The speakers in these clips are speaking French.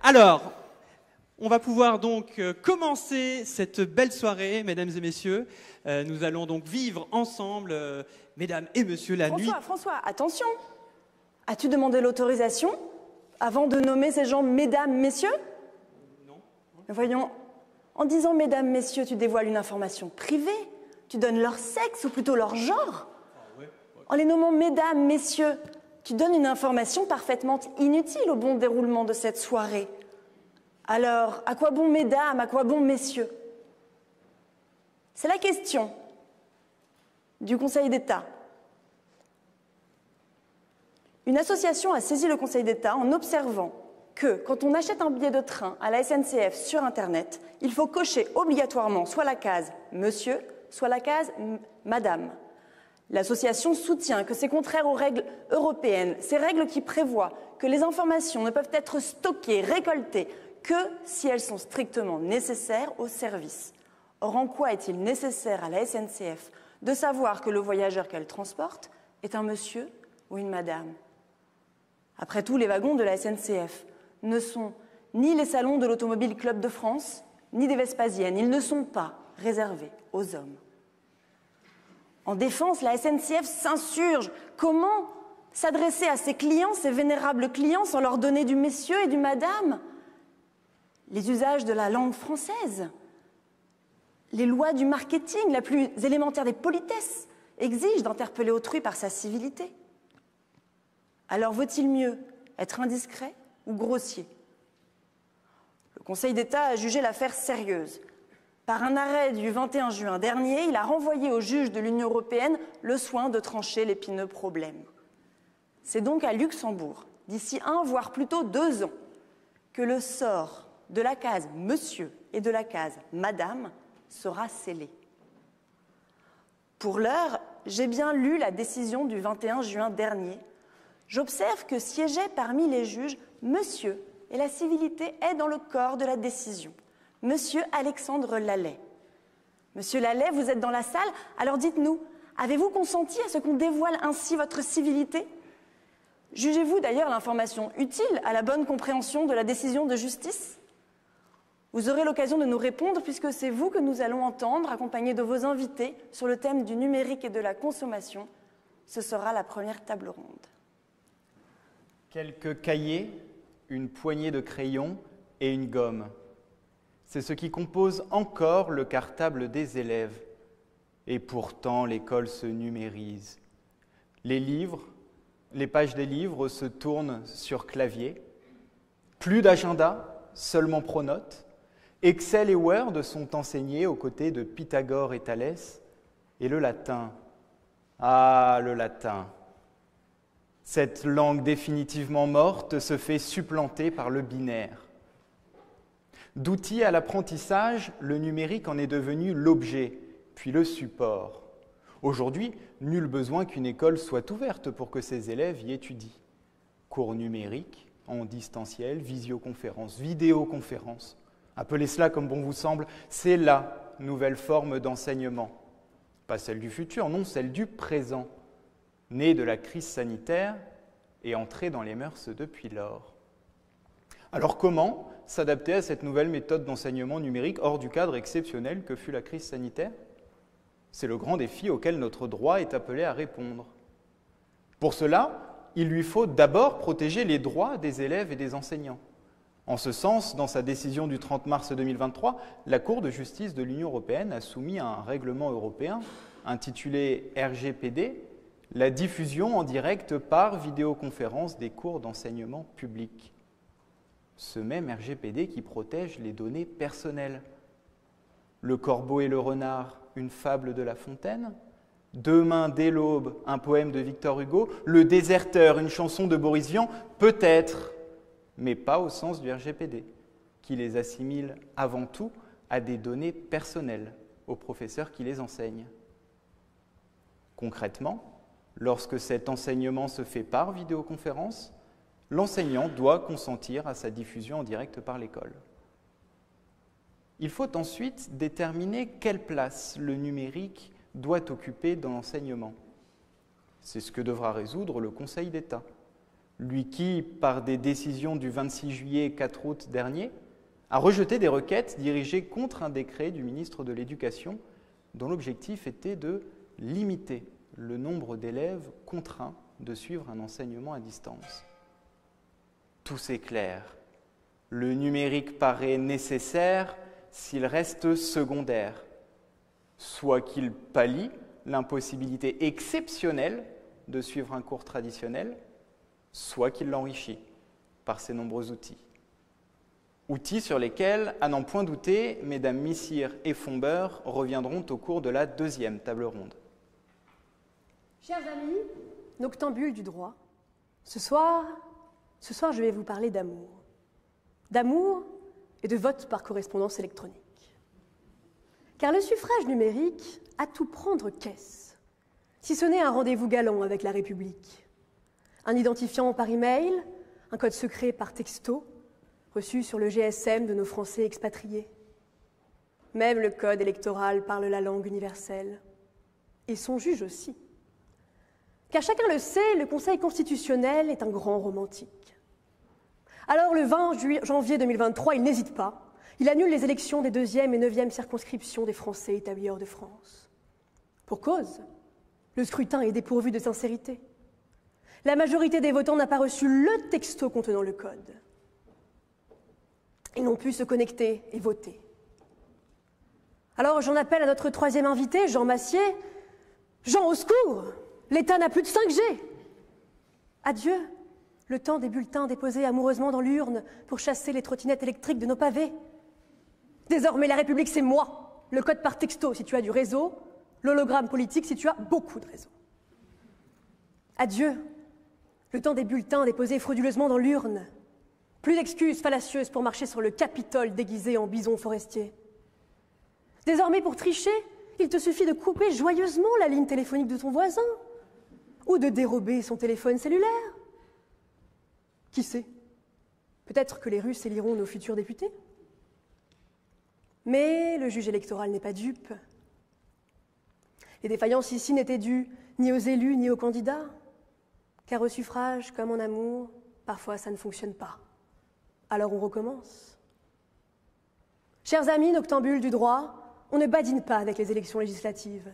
Alors, on va pouvoir donc commencer cette belle soirée, mesdames et messieurs. Nous allons donc vivre ensemble, mesdames et messieurs, la nuit. François, attention. As-tu demandé l'autorisation avant de nommer ces gens mesdames, messieurs? Non. Voyons, en disant mesdames, messieurs, tu dévoiles une information privée. Tu donnes leur sexe ou plutôt leur genre. En les nommant mesdames, messieurs, tu donnes une information parfaitement inutile au bon déroulement de cette soirée. Alors, à quoi bon mesdames, à quoi bon messieurs? C'est la question du Conseil d'État. Une association a saisi le Conseil d'État en observant que, quand on achète un billet de train à la SNCF sur Internet, il faut cocher obligatoirement soit la case « Monsieur », soit la case « Madame ». L'association soutient que c'est contraire aux règles européennes, ces règles qui prévoient que les informations ne peuvent être stockées, récoltées, que si elles sont strictement nécessaires au service. Or, en quoi est-il nécessaire à la SNCF de savoir que le voyageur qu'elle transporte est un monsieur ou une madame? Après tout, les wagons de la SNCF ne sont ni les salons de l'Automobile Club de France, ni des Vespasiennes. Ils ne sont pas réservés aux hommes. En défense, la SNCF s'insurge. Comment s'adresser à ses clients, ses vénérables clients, sans leur donner du messieurs et du madame? Les usages de la langue française, les lois du marketing, la plus élémentaire des politesses, exigent d'interpeller autrui par sa civilité. Alors vaut-il mieux être indiscret ou grossier? Le Conseil d'État a jugé l'affaire sérieuse. Par un arrêt du 21 juin dernier, il a renvoyé au juge de l'Union européenne le soin de trancher l'épineux problème. C'est donc à Luxembourg, d'ici 1 voire plutôt 2 ans, que le sort de la case « Monsieur » et de la case « Madame » sera scellé. Pour l'heure, j'ai bien lu la décision du 21 juin dernier. J'observe que siégeait parmi les juges « Monsieur » et la civilité est dans le corps de la décision. Monsieur Alexandre Lallet. Monsieur Lallet, vous êtes dans la salle, alors dites-nous, avez-vous consenti à ce qu'on dévoile ainsi votre civilité? Jugez-vous d'ailleurs l'information utile à la bonne compréhension de la décision de justice? Vous aurez l'occasion de nous répondre puisque c'est vous que nous allons entendre, accompagnés de vos invités, sur le thème du numérique et de la consommation. Ce sera la première table ronde. Quelques cahiers, une poignée de crayons et une gomme. C'est ce qui compose encore le cartable des élèves. Et pourtant, l'école se numérise. Les livres, les pages des livres se tournent sur clavier. Plus d'agenda, seulement Pronote. Excel et Word sont enseignés aux côtés de Pythagore et Thalès. Et le latin. Ah, le latin. Cette langue définitivement morte se fait supplanter par le binaire. D'outil à l'apprentissage, le numérique en est devenu l'objet, puis le support. Aujourd'hui, nul besoin qu'une école soit ouverte pour que ses élèves y étudient. Cours numériques, en distanciel, visioconférence, vidéoconférence. Appelez cela comme bon vous semble, c'est la nouvelle forme d'enseignement. Pas celle du futur, non, celle du présent, née de la crise sanitaire et entrée dans les mœurs depuis lors. Alors comment s'adapter à cette nouvelle méthode d'enseignement numérique hors du cadre exceptionnel que fut la crise sanitaire? C'est le grand défi auquel notre droit est appelé à répondre. Pour cela, il lui faut d'abord protéger les droits des élèves et des enseignants. En ce sens, dans sa décision du 30 mars 2023, la Cour de justice de l'Union européenne a soumis un règlement européen intitulé RGPD, la diffusion en direct par vidéoconférence des cours d'enseignement public. Ce même RGPD qui protège les données personnelles. Le corbeau et le renard, une fable de La Fontaine. Demain dès l'aube, un poème de Victor Hugo. Le déserteur, une chanson de Boris Vian, peut-être, mais pas au sens du RGPD, qui les assimile avant tout à des données personnelles aux professeurs qui les enseignent. Concrètement, lorsque cet enseignement se fait par vidéoconférence, l'enseignant doit consentir à sa diffusion en direct par l'école. Il faut ensuite déterminer quelle place le numérique doit occuper dans l'enseignement. C'est ce que devra résoudre le Conseil d'État. lui qui, par des décisions du 26 juillet et 4 août dernier, a rejeté des requêtes dirigées contre un décret du ministre de l'Éducation dont l'objectif était de limiter le nombre d'élèves contraints de suivre un enseignement à distance. Tout s'éclaire. Le numérique paraît nécessaire s'il reste secondaire, soit qu'il pallie l'impossibilité exceptionnelle de suivre un cours traditionnel, soit qu'il l'enrichit par ses nombreux outils. Outils sur lesquels, à n'en point douter, mesdames Missire et Fombeur reviendront au cours de la deuxième table ronde. Chers amis, noctambules du droit, ce soir, je vais vous parler d'amour. D'amour et de vote par correspondance électronique. Car le suffrage numérique, à tout prendre qu'est-ce, si ce n'est un rendez-vous galant avec la République. Un identifiant par email, un code secret par texto, reçu sur le GSM de nos Français expatriés. Même le code électoral parle la langue universelle. Et son juge aussi. Car chacun le sait, le Conseil constitutionnel est un grand romantique. Alors le 20 janvier 2023, il n'hésite pas. Il annule les élections des 2e et 9e circonscriptions des Français établis hors de France. Pour cause, le scrutin est dépourvu de sincérité. La majorité des votants n'a pas reçu le texto contenant le code. Ils n'ont pu se connecter et voter. Alors j'en appelle à notre 3e invité, Jean Massier. Jean, au secours! L'État n'a plus de 5G. Adieu, le temps des bulletins déposés amoureusement dans l'urne pour chasser les trottinettes électriques de nos pavés. Désormais, la République, c'est moi. Le code par texto si tu as du réseau, l'hologramme politique si tu as beaucoup de réseau. Adieu, le temps des bulletins déposés frauduleusement dans l'urne. Plus d'excuses fallacieuses pour marcher sur le Capitole déguisé en bison forestier. Désormais, pour tricher, il te suffit de couper joyeusement la ligne téléphonique de ton voisin ou de dérober son téléphone cellulaire. Qui sait? Peut-être que les Russes éliront nos futurs députés. Mais le juge électoral n'est pas dupe. Les défaillances ici n'étaient dues ni aux élus ni aux candidats, car au suffrage, comme en amour, parfois ça ne fonctionne pas. Alors on recommence. Chers amis noctambules du droit, on ne badine pas avec les élections législatives.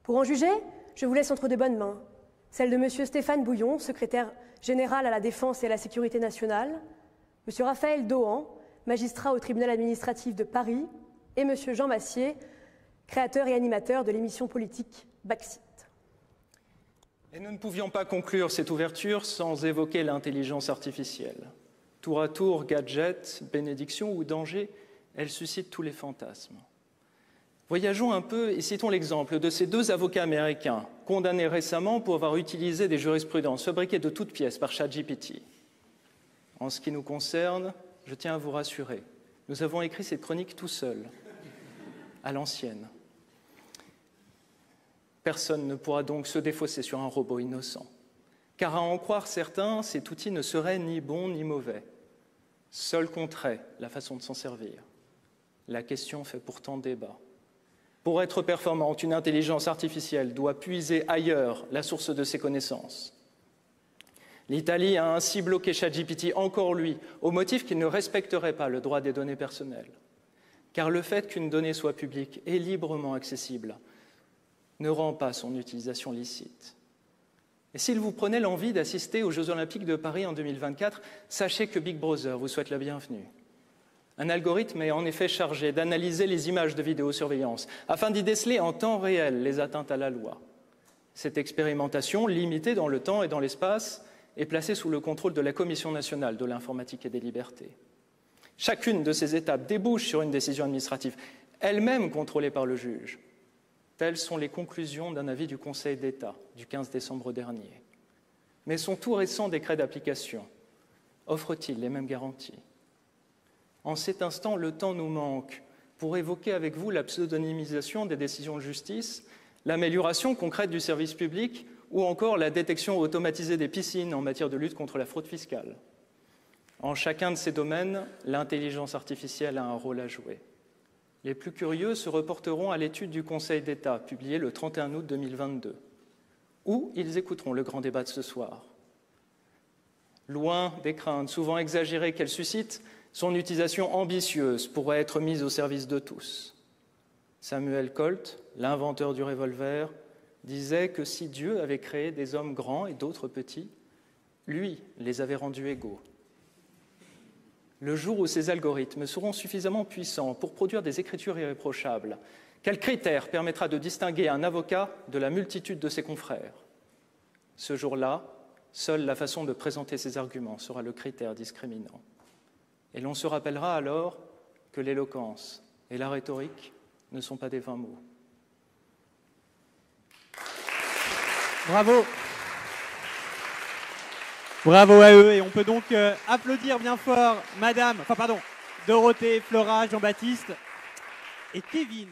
Pour en juger, je vous laisse entre de bonnes mains, celle de M. Stéphane Bouillon, secrétaire général à la Défense et à la Sécurité nationale, M. Raphaël Dohan, magistrat au tribunal administratif de Paris, et M. Jean Massier, créateur et animateur de l'émission politique Baxit. Et nous ne pouvions pas conclure cette ouverture sans évoquer l'intelligence artificielle. Tour à tour, gadget, bénédiction ou danger, elle suscite tous les fantasmes. Voyageons un peu et citons l'exemple de ces 2 avocats américains condamnés récemment pour avoir utilisé des jurisprudences fabriquées de toutes pièces par ChatGPT. En ce qui nous concerne, je tiens à vous rassurer, nous avons écrit cette chronique tout seuls, à l'ancienne. Personne ne pourra donc se défausser sur un robot innocent. Car à en croire certains, cet outil ne serait ni bon ni mauvais. Seul compterait la façon de s'en servir. La question fait pourtant débat. Pour être performante, une intelligence artificielle doit puiser ailleurs la source de ses connaissances. L'Italie a ainsi bloqué ChatGPT, encore lui, au motif qu'il ne respecterait pas le droit des données personnelles. Car le fait qu'une donnée soit publique et librement accessible ne rend pas son utilisation licite. Et s'il vous prenait l'envie d'assister aux Jeux Olympiques de Paris en 2024, sachez que Big Brother vous souhaite la bienvenue. Un algorithme est en effet chargé d'analyser les images de vidéosurveillance afin d'y déceler en temps réel les atteintes à la loi. Cette expérimentation, limitée dans le temps et dans l'espace, est placée sous le contrôle de la Commission nationale de l'informatique et des libertés. Chacune de ces étapes débouche sur une décision administrative, elle-même contrôlée par le juge. Telles sont les conclusions d'un avis du Conseil d'État du 15 décembre dernier. Mais son tout récent décret d'application offre-t-il les mêmes garanties? En cet instant, le temps nous manque pour évoquer avec vous la pseudonymisation des décisions de justice, l'amélioration concrète du service public ou encore la détection automatisée des piscines en matière de lutte contre la fraude fiscale. En chacun de ces domaines, l'intelligence artificielle a un rôle à jouer. Les plus curieux se reporteront à l'étude du Conseil d'État, publiée le 31 août 2022, où ils écouteront le grand débat de ce soir. Loin des craintes souvent exagérées qu'elle suscite, son utilisation ambitieuse pourrait être mise au service de tous. Samuel Colt, l'inventeur du revolver, disait que si Dieu avait créé des hommes grands et d'autres petits, lui les avait rendus égaux. Le jour où ces algorithmes seront suffisamment puissants pour produire des écritures irréprochables, quel critère permettra de distinguer un avocat de la multitude de ses confrères? Ce jour-là, seule la façon de présenter ses arguments sera le critère discriminant. Et l'on se rappellera alors que l'éloquence et la rhétorique ne sont pas des vains mots. Bravo. Bravo à eux. Et on peut donc applaudir bien fort Dorothée, Flora, Jean-Baptiste et Kevin.